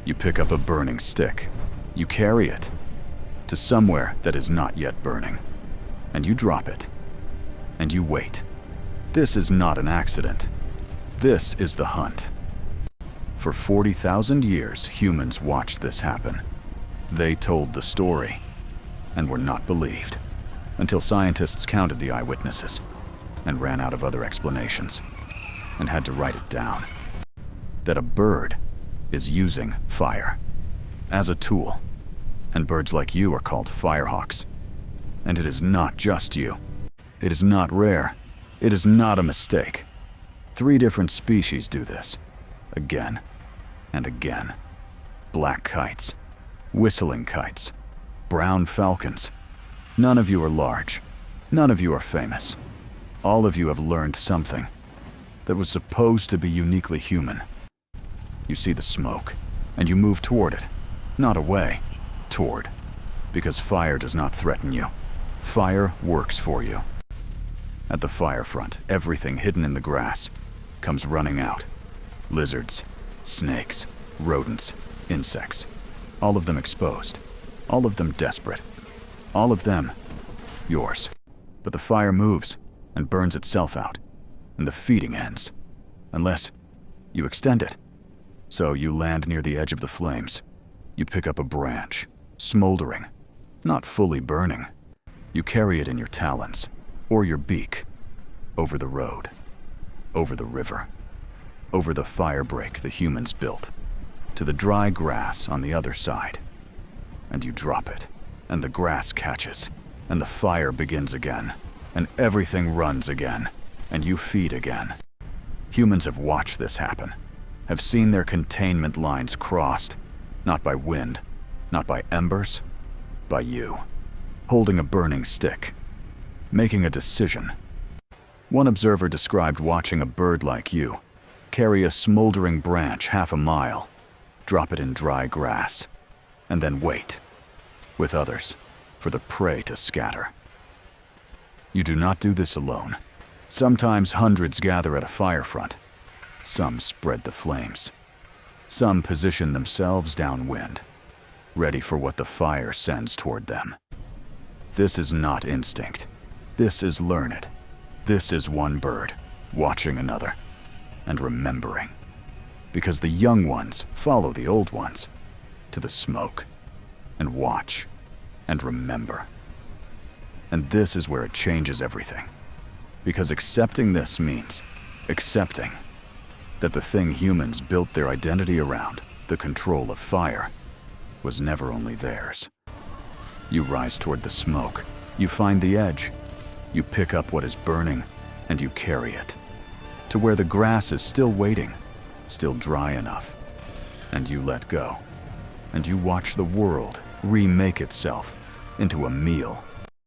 You pick up a burning stick. You carry it to somewhere that is not yet burning. And you drop it. And you wait. This is not an accident. This is the hunt. For 40,000 years, humans watched this happen. They told the story, and were not believed, until scientists counted the eyewitnesses, and ran out of other explanations, and had to write it down. That a bird is using fire as a tool, and birds like you are called firehawks. And it is not just you. It is not rare. It is not a mistake. 3 different species do this, again and again. Black kites, whistling kites, brown falcons. None of you are large. None of you are famous. All of you have learned something that was supposed to be uniquely human. You see the smoke, and you move toward it. Not away, toward. Because fire does not threaten you. Fire works for you. At the fire front, everything hidden in the grass comes running out. Lizards, snakes, rodents, insects. All of them exposed. All of them desperate. All of them yours. But the fire moves and burns itself out, and the feeding ends. Unless you extend it. So you land near the edge of the flames. You pick up a branch, smoldering, not fully burning. You carry it in your talons, or your beak, over the road, over the river, over the fire break the humans built, to the dry grass on the other side. And you drop it, and the grass catches, and the fire begins again, and everything runs again, and you feed again. Humans have watched this happen, have seen their containment lines crossed, not by wind, not by embers, by you, holding a burning stick, making a decision. One observer described watching a bird like you carry a smoldering branch half a mile, drop it in dry grass, and then wait, with others, for the prey to scatter. You do not do this alone. Sometimes hundreds gather at a fire front. Some spread the flames. Some position themselves downwind, ready for what the fire sends toward them. This is not instinct. This is learned. This is one bird watching another and remembering. Because the young ones follow the old ones to the smoke and watch and remember. And this is where it changes everything. Because accepting this means accepting that the thing humans built their identity around, the control of fire, was never only theirs. You rise toward the smoke. You find the edge. You pick up what is burning, and you carry it to where the grass is still waiting, still dry enough. And you let go. And you watch the world remake itself into a meal